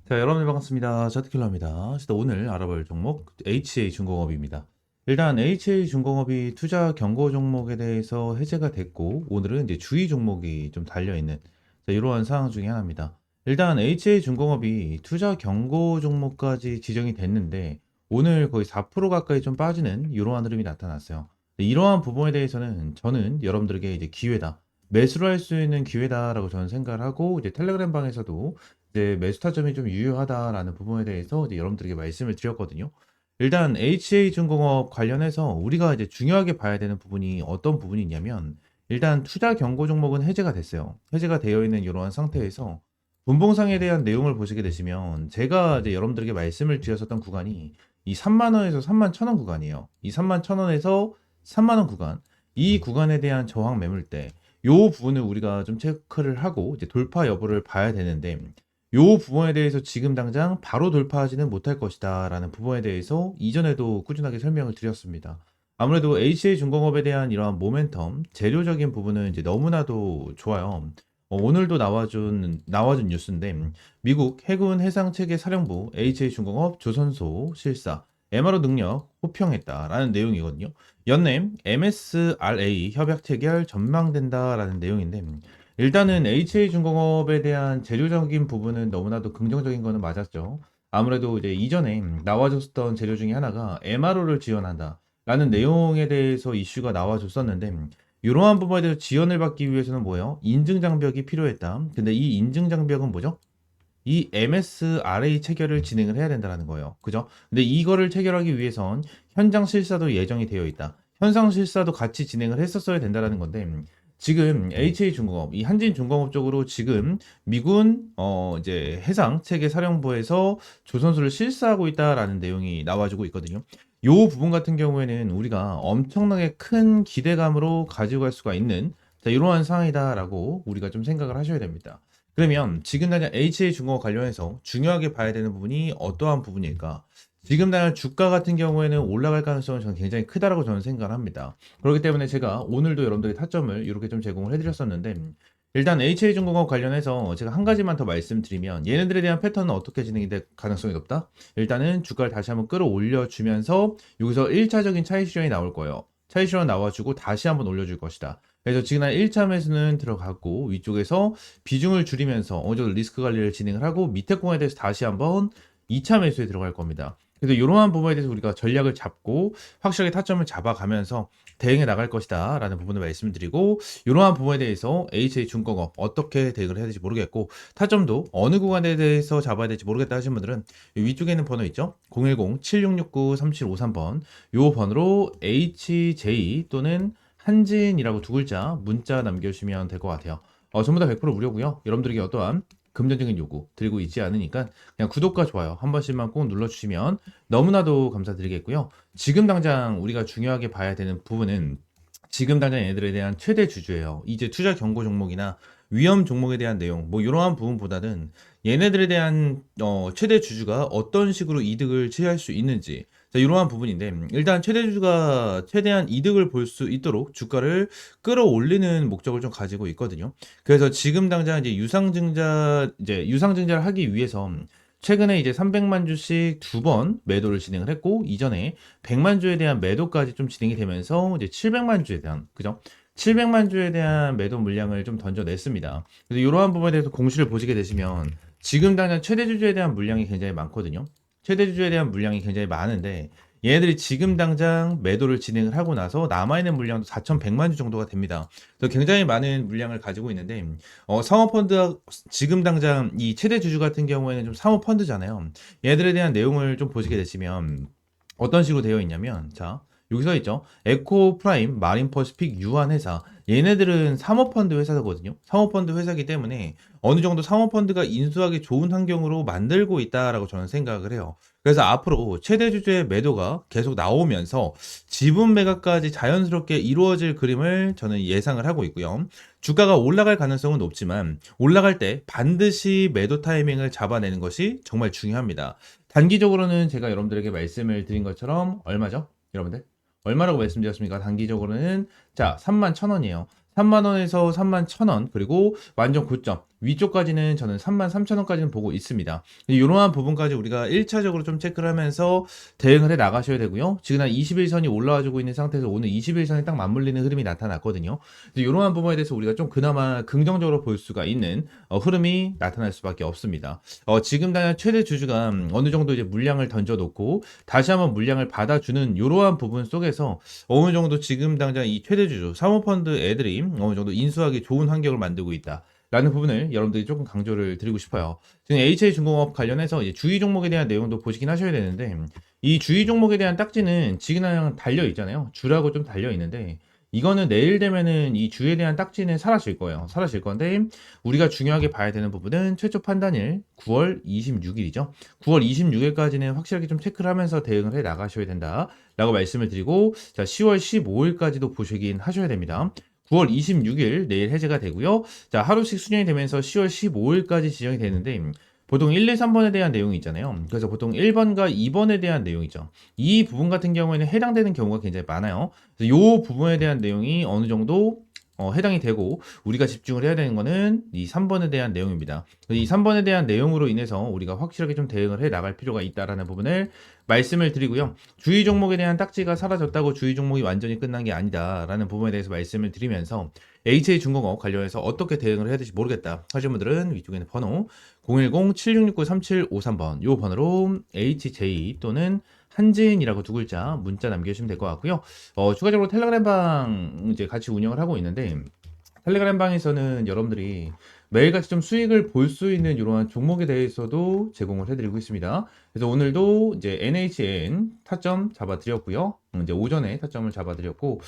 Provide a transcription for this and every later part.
자, 여러분 반갑습니다. 자트킬러입니다. 오늘 알아볼 종목 HA중공업입니다. 일단 HA중공업이 투자 경고 종목에 대해서 해제가 됐고 오늘은 이제 주의 종목이 좀 달려있는 이러한 상황 중에 하나입니다. 일단 HA중공업이 투자 경고 종목까지 지정이 됐는데 오늘 거의 4% 가까이 좀 빠지는 이러한 흐름이 나타났어요. 이러한 부분에 대해서는 저는 여러분들에게 이제 기회다. 매수를 할 수 있는 기회다라고 저는 생각을 하고 이제 텔레그램 방에서도 이제 매수 타점이 좀 유효하다라는 부분에 대해서 이제 여러분들에게 말씀을 드렸거든요. 일단 HA중공업 관련해서 우리가 이제 중요하게 봐야 되는 부분이 어떤 부분이 있냐면 일단 투자 경고 종목은 해제가 됐어요. 해제가 되어 있는 이러한 상태에서 분봉상에 대한 내용을 보시게 되시면 제가 이제 여러분들에게 말씀을 드렸었던 구간이 이 3만 원에서 3만 1천 원 구간이에요. 이 3만 1천 원에서 3만 원 구간, 이 구간에 대한 저항 매물대, 요 부분을 우리가 좀 체크를 하고 이제 돌파 여부를 봐야 되는데 요 부분에 대해서 지금 당장 바로 돌파하지는 못할 것이다 라는 부분에 대해서 이전에도 꾸준하게 설명을 드렸습니다. 아무래도 HA중공업에 대한 이러한 모멘텀, 재료적인 부분은 이제 너무나도 좋아요. 오늘도 나와준 뉴스인데, 미국 해군 해상체계 사령부 HA중공업 조선소 실사, MRO 능력 호평했다라는 내용이거든요. 연내 MSRA 협약 체결 전망된다라는 내용인데, 일단은 HA중공업에 대한 재료적인 부분은 너무나도 긍정적인 거는 맞았죠. 아무래도 이제 이전에 나와줬던 재료 중에 하나가 MRO를 지원한다 라는 내용에 대해서 이슈가 나와줬었는데 이러한 부분에 대해서 지원을 받기 위해서는 뭐예요? 인증 장벽이 필요했다. 근데 이 인증 장벽은 뭐죠? 이 MSRA 체결을 진행을 해야 된다는 거예요. 그죠? 근데 이거를 체결하기 위해선 현장 실사도 예정이 되어 있다. 현상 실사도 같이 진행을 했었어야 된다는 건데 지금 HA중공업, 이 한진중공업 쪽으로 지금 미군 이제 해상 체계 사령부에서 조선소를 실사하고 있다라는 내용이 나와주고 있거든요. 요 부분 같은 경우에는 우리가 엄청나게 큰 기대감으로 가지고 갈 수가 있는 이러한 상황이다라고 우리가 좀 생각을 하셔야 됩니다. 그러면 지금 당장 HA중공업 관련해서 중요하게 봐야 되는 부분이 어떠한 부분일까? 지금 당장 주가 같은 경우에는 올라갈 가능성은 저는 굉장히 크다라고 저는 생각을 합니다. 그렇기 때문에 제가 오늘도 여러분들의 타점을 이렇게 좀 제공을 해드렸었는데 일단 HA중공업 관련해서 제가 한 가지만 더 말씀드리면 얘네들에 대한 패턴은 어떻게 진행이 될 가능성이 높다? 일단은 주가를 다시 한번 끌어올려 주면서 여기서 1차적인 차익 실현이 나올 거예요. 차익 실현 나와주고 다시 한번 올려줄 것이다. 그래서 지금 한 1차 매수는 들어갔고 위쪽에서 비중을 줄이면서 어느 정도 리스크 관리를 진행을 하고 밑에 공에 대해서 다시 한번 2차 매수에 들어갈 겁니다. 그래서 이러한 부분에 대해서 우리가 전략을 잡고 확실하게 타점을 잡아가면서 대응해 나갈 것이다 라는 부분을 말씀드리고 이러한 부분에 대해서 HA중공업 어떻게 대응을 해야 될지 모르겠고 타점도 어느 구간에 대해서 잡아야 될지 모르겠다 하시는 분들은 위쪽에 있는 번호 있죠? 010-7669-3753번 요 번호로 HJ 또는 한진이라고 두 글자 문자 남겨주시면 될 것 같아요. 전부 다 100% 무료고요. 여러분들에게 어떠한 금전적인 요구 드리고 있지 않으니까 그냥 구독과 좋아요 한 번씩만 꼭 눌러주시면 너무나도 감사드리겠고요. 지금 당장 우리가 중요하게 봐야 되는 부분은 지금 당장 얘네들에 대한 최대 주주예요. 이제 투자 경고 종목이나 위험 종목에 대한 내용 뭐 이러한 부분보다는 얘네들에 대한 최대 주주가 어떤 식으로 이득을 취할 수 있는지 자, 이러한 부분인데 일단 최대 주주가 최대한 이득을 볼 수 있도록 주가를 끌어올리는 목적을 좀 가지고 있거든요. 그래서 지금 당장 이제 유상증자를 하기 위해서 최근에 이제 300만 주씩 두 번 매도를 진행을 했고 이전에 100만 주에 대한 매도까지 좀 진행이 되면서 이제 700만 주에 대한 그죠? 700만 주에 대한 매도 물량을 좀 던져냈습니다. 그래서 이러한 부분에 대해서 공시를 보시게 되시면 지금 당장 최대 주주에 대한 물량이 굉장히 많거든요. 최대 주주에 대한 물량이 굉장히 많은데 얘네들이 지금 당장 매도를 진행을 하고 나서 남아있는 물량도 4,100만 주 정도가 됩니다. 그래서 굉장히 많은 물량을 가지고 있는데 사모펀드 지금 당장 이 최대 주주 같은 경우에는 좀 사모펀드잖아요. 얘들에 대한 내용을 좀 보시게 되시면 어떤 식으로 되어 있냐면 자 여기서 있죠. 에코프라임, 마린퍼시픽, 유한회사 얘네들은 사모펀드 회사거든요. 사모펀드 회사이기 때문에 어느 정도 사모펀드가 인수하기 좋은 환경으로 만들고 있다라고 저는 생각을 해요. 그래서 앞으로 최대 주주의 매도가 계속 나오면서 지분 매각까지 자연스럽게 이루어질 그림을 저는 예상을 하고 있고요. 주가가 올라갈 가능성은 높지만 올라갈 때 반드시 매도 타이밍을 잡아내는 것이 정말 중요합니다. 단기적으로는 제가 여러분들에게 말씀을 드린 것처럼 얼마죠? 여러분들? 얼마라고 말씀드렸습니까? 단기적으로는 자 31,000원이에요. 3만원에서 31,000원 그리고 완전 고점 위쪽까지는 저는 33,000원까지는 보고 있습니다. 이러한 부분까지 우리가 1차적으로 좀 체크를 하면서 대응을 해 나가셔야 되고요. 지금 한 21선이 올라와주고 있는 상태에서 오늘 21선에 딱 맞물리는 흐름이 나타났거든요. 이러한 부분에 대해서 우리가 좀 그나마 긍정적으로 볼 수가 있는 흐름이 나타날 수밖에 없습니다. 지금 당장 최대 주주가 어느 정도 이제 물량을 던져놓고 다시 한번 물량을 받아주는 이러한 부분 속에서 어느 정도 지금 당장 이 최대 주주 사모펀드 애들이 어느 정도 인수하기 좋은 환경을 만들고 있다. 라는 부분을 여러분들이 조금 강조를 드리고 싶어요. 지금 HA중공업 관련해서 이제 주의 종목에 대한 내용도 보시긴 하셔야 되는데, 이 주의 종목에 대한 딱지는 지금 그냥 달려 있잖아요. 주라고 좀 달려 있는데, 이거는 내일 되면은 이 주에 대한 딱지는 사라질 거예요. 사라질 건데, 우리가 중요하게 봐야 되는 부분은 최초 판단일 9월 26일이죠. 9월 26일까지는 확실하게 좀 체크를 하면서 대응을 해 나가셔야 된다. 라고 말씀을 드리고, 자, 10월 15일까지도 보시긴 하셔야 됩니다. 9월 26일 내일 해제가 되고요. 자, 하루씩 수정이 되면서 10월 15일까지 지정이 되는데 보통 1, 2, 3번에 대한 내용이 있잖아요. 그래서 보통 1번과 2번에 대한 내용이죠. 이 부분 같은 경우에는 해당되는 경우가 굉장히 많아요. 그래서 이 부분에 대한 내용이 어느 정도 해당이 되고 우리가 집중을 해야 되는 거는 이 3번에 대한 내용입니다. 이 3번에 대한 내용으로 인해서 우리가 확실하게 좀 대응을 해 나갈 필요가 있다라는 부분을 말씀을 드리고요. 주의 종목에 대한 딱지가 사라졌다고 주의 종목이 완전히 끝난 게 아니다라는 부분에 대해서 말씀을 드리면서 HA중공업 관련해서 어떻게 대응을 해야 될지 모르겠다 하시는 분들은 위쪽에 있는 번호 010-7669-3753번 이 번호로 HJ 또는 한지인이라고 두 글자 문자 남겨주시면 될 것 같고요. 추가적으로 텔레그램 방 이제 같이 운영을 하고 있는데 텔레그램 방에서는 여러분들이 매일같이 좀 수익을 볼 수 있는 이러한 종목에 대해서도 제공을 해드리고 있습니다. 그래서 오늘도 이제 NHN 타점 잡아드렸고요. 이제 오전에 타점을 잡아드렸고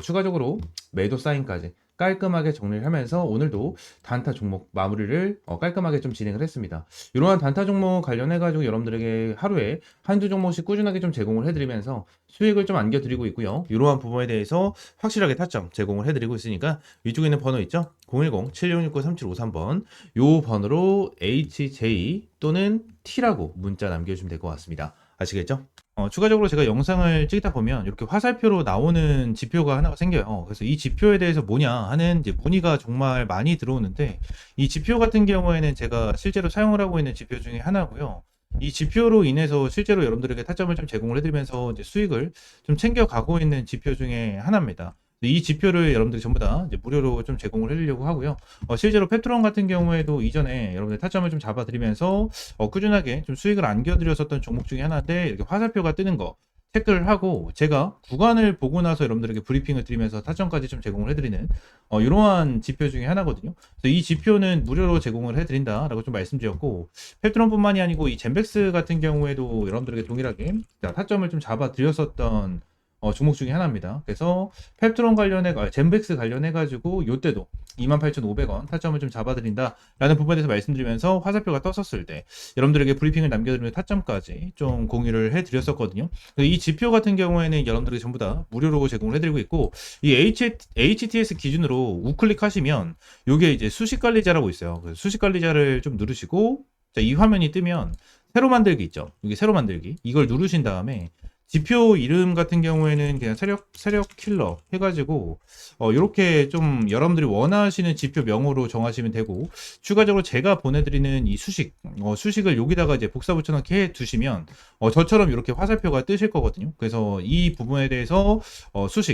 추가적으로 매도 사인까지 깔끔하게 정리를 하면서 오늘도 단타 종목 마무리를 깔끔하게 좀 진행을 했습니다. 이러한 단타 종목 관련해가지고 여러분들에게 하루에 한두 종목씩 꾸준하게 좀 제공을 해드리면서 수익을 좀 안겨드리고 있고요. 이러한 부분에 대해서 확실하게 타점 제공을 해드리고 있으니까 위쪽에 있는 번호 있죠? 010-7669-3753번 요 번호로 HJ 또는 T라고 문자 남겨주시면 될 것 같습니다. 아시겠죠? 추가적으로 제가 영상을 찍다 보면 이렇게 화살표로 나오는 지표가 하나가 생겨요. 그래서 이 지표에 대해서 뭐냐 하는 이제 문의가 정말 많이 들어오는데 이 지표 같은 경우에는 제가 실제로 사용을 하고 있는 지표 중에 하나고요. 이 지표로 인해서 실제로 여러분들에게 타점을 좀 제공을 해드리면서 이제 수익을 좀 챙겨가고 있는 지표 중에 하나입니다. 이 지표를 여러분들이 전부 다 이제 무료로 좀 제공을 해드리려고 하고요. 실제로 페트론 같은 경우에도 이전에 여러분들 타점을 좀 잡아드리면서 꾸준하게 좀 수익을 안겨드렸었던 종목 중에 하나인데 이렇게 화살표가 뜨는 거 체크를 하고 제가 구간을 보고 나서 여러분들에게 브리핑을 드리면서 타점까지 좀 제공을 해드리는 이러한 지표 중에 하나거든요. 그래서 이 지표는 무료로 제공을 해드린다라고 좀 말씀드렸고 페트론뿐만이 아니고 이 젠백스 같은 경우에도 여러분들에게 동일하게 타점을 좀 잡아드렸었던 종목 중에 하나입니다. 그래서 펩트론 관련해 젠백스 관련해 가지고 요때도 28,500원 타점을 좀 잡아드린다 라는 부분에 대해서 말씀드리면서 화살표가 떴었을 때 여러분들에게 브리핑을 남겨드리면서 타점까지 좀 공유를 해드렸었거든요. 이 지표 같은 경우에는 여러분들에게 전부 다 무료로 제공을 해드리고 있고 이 HTS 기준으로 우클릭 하시면 요게 이제 수식관리자라고 있어요. 그래서 수식관리자를 좀 누르시고 자, 이 화면이 뜨면 새로 만들기 있죠. 이게 새로 만들기 이걸 누르신 다음에 지표 이름 같은 경우에는 그냥 세력 킬러 해가지고 이렇게 좀 여러분들이 원하시는 지표명으로 정하시면 되고 추가적으로 제가 보내드리는 이 수식을 여기다가 이제 복사 붙여넣기 해 두시면 저처럼 이렇게 화살표가 뜨실 거거든요. 그래서 이 부분에 대해서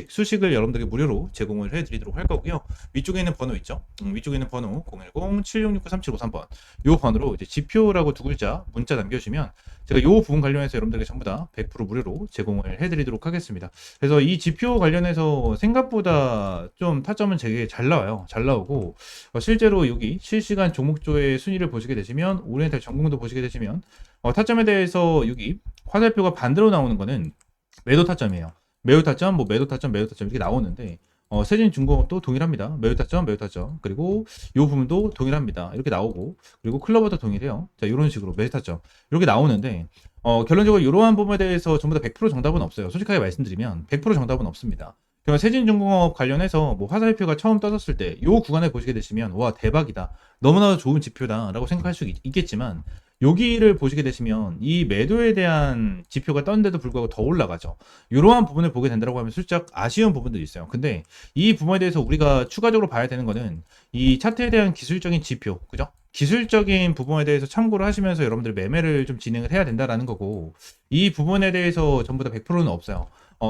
수식을 여러분들에게 무료로 제공을 해드리도록 할 거고요. 위쪽에 있는 번호 있죠? 위쪽에 있는 번호 010-7669-3753번 이 번호로 이제 지표라고 두 글자 문자 남겨주시면 제가 이 부분 관련해서 여러분들에게 전부 다 100% 무료로 제공을 해드리도록 하겠습니다. 그래서 이 지표 관련해서 생각보다 좀 타점은 되게 잘 나와요. 잘 나오고 실제로 여기 실시간 종목조의 순위를 보시게 되시면 오리엔탈 전공도 보시게 되시면 타점에 대해서 여기 화살표가 반대로 나오는 거는 매도 타점이에요. 매도 타점, 뭐 매도 타점, 매도 타점 이렇게 나오는데 세진중공업도 동일합니다. 매도 타점, 매도 타점. 그리고 이 부분도 동일합니다. 이렇게 나오고 그리고 클로버도 동일해요. 자, 이런 식으로 매도 타점 이렇게 나오는데 결론적으로 이러한 부분에 대해서 전부 다 100% 정답은 없어요. 솔직하게 말씀드리면 100% 정답은 없습니다. 그럼 세진중공업 관련해서 뭐 화살표가 처음 떠졌을 때 이 구간에 보시게 되시면 와 대박이다. 너무나도 좋은 지표다라고 생각할 수 있겠지만 여기를 보시게 되시면 이 매도에 대한 지표가 떴는데도 불구하고 더 올라가죠. 이러한 부분을 보게 된다고 하면 살짝 아쉬운 부분도 있어요. 근데 이 부분에 대해서 우리가 추가적으로 봐야 되는 거는 이 차트에 대한 기술적인 지표, 그죠? 기술적인 부분에 대해서 참고를 하시면서 여러분들 매매를 좀 진행을 해야 된다라는 거고, 이 부분에 대해서 전부 다 100%는 없어요.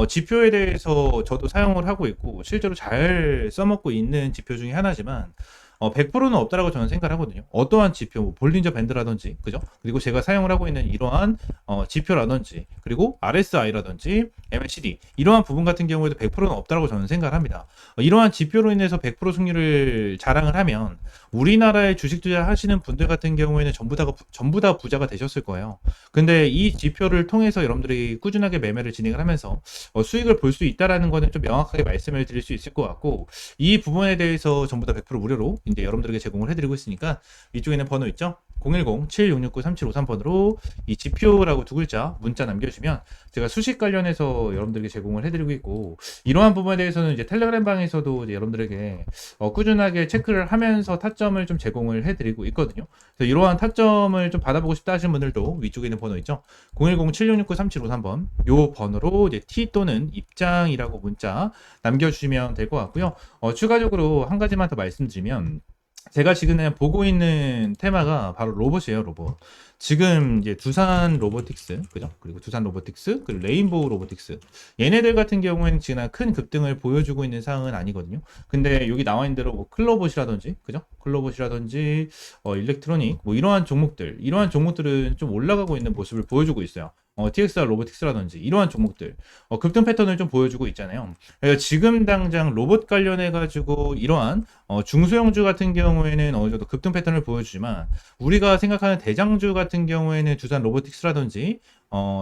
지표에 대해서 저도 사용을 하고 있고 실제로 잘 써먹고 있는 지표 중에 하나지만 100%는 없다라고 저는 생각을 하거든요. 어떠한 지표, 뭐 볼린저 밴드라든지, 그죠? 그리고 제가 사용을 하고 있는 이러한 지표라든지, 그리고 RSI라든지, MACD 이러한 부분 같은 경우에도 100%는 없다라고 저는 생각을 합니다. 이러한 지표로 인해서 100% 승률을 자랑을 하면 우리나라에 주식 투자하시는 분들 같은 경우에는 전부 다 부자가 되셨을 거예요. 근데 이 지표를 통해서 여러분들이 꾸준하게 매매를 진행을 하면서 수익을 볼 수 있다라는 거는 좀 명확하게 말씀을 드릴 수 있을 것 같고, 이 부분에 대해서 전부 다 100% 무료로 이제 여러분들에게 제공을 해드리고 있으니까 위쪽에는 번호 있죠? 010-7669-3753번으로 이 지표라고 두 글자 문자 남겨주시면 제가 수식 관련해서 여러분들에게 제공을 해드리고 있고, 이러한 부분에 대해서는 이제 텔레그램 방에서도 이제 여러분들에게 꾸준하게 체크를 하면서 타점을 좀 제공을 해드리고 있거든요. 그래서 이러한 타점을 좀 받아보고 싶다 하시는 분들도 위쪽에 있는 번호 있죠? 010-7669-3753번 요 번호로 이제 T 또는 입장이라고 문자 남겨주시면 될 것 같고요. 추가적으로 한 가지만 더 말씀드리면, 제가 지금 보고 있는 테마가 바로 로봇이에요, 로봇. 지금 이제 두산 로보틱스, 그죠? 그리고 두산 로보틱스, 그리고 레인보우 로보틱스. 얘네들 같은 경우에는 지금 큰 급등을 보여주고 있는 상황은 아니거든요. 근데 여기 나와 있는 대로 뭐 클로봇이라든지, 그죠? 클로봇이라든지, 일렉트로닉, 뭐 이러한 종목들은 좀 올라가고 있는 모습을 보여주고 있어요. TXR 로보틱스라든지 이러한 종목들 급등 패턴을 좀 보여주고 있잖아요. 그래서 지금 당장 로봇 관련해 가지고 이러한 중소형주 같은 경우에는 어느 정도 급등 패턴을 보여주지만, 우리가 생각하는 대장주 같은 경우에는 두산 로보틱스라든지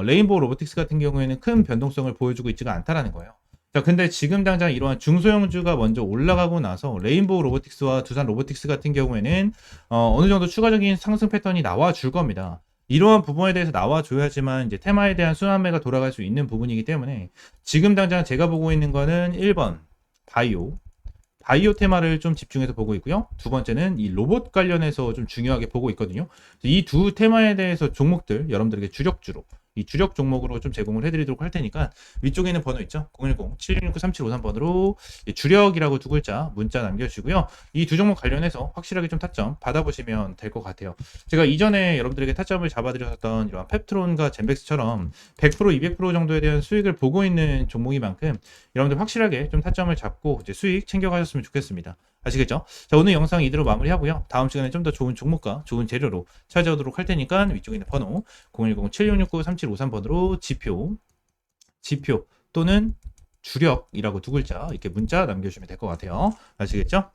레인보우 로보틱스 같은 경우에는 큰 변동성을 보여주고 있지가 않다라는 거예요. 자, 근데 지금 당장 이러한 중소형주가 먼저 올라가고 나서 레인보우 로보틱스와 두산 로보틱스 같은 경우에는 어느 정도 추가적인 상승 패턴이 나와 줄 겁니다. 이러한 부분에 대해서 나와줘야지만 이제 테마에 대한 순환매가 돌아갈 수 있는 부분이기 때문에, 지금 당장 제가 보고 있는 거는 1번 바이오 테마를 좀 집중해서 보고 있고요. 두 번째는 이 로봇 관련해서 좀 중요하게 보고 있거든요. 이 두 테마에 대해서 종목들 여러분들에게 주력주로, 이 주력 종목으로 좀 제공을 해드리도록 할 테니까 위쪽에 있는 번호 있죠? 010-7669-3753번으로 주력이라고 두 글자 문자 남겨주시고요. 이 두 종목 관련해서 확실하게 좀 타점 받아보시면 될 것 같아요. 제가 이전에 여러분들에게 타점을 잡아드렸던 이런 펩트론과 젠백스처럼 100%, 200% 정도에 대한 수익을 보고 있는 종목인 만큼 여러분들 확실하게 좀 타점을 잡고 이제 수익 챙겨가셨으면 좋겠습니다. 아시겠죠? 자, 오늘 영상 이대로 마무리하고요. 다음 시간에 좀 더 좋은 종목과 좋은 재료로 찾아오도록 할 테니까 위쪽에 있는 번호 010-7669-3753번으로 지표 또는 주력이라고 두 글자 이렇게 문자 남겨주시면 될 것 같아요. 아시겠죠?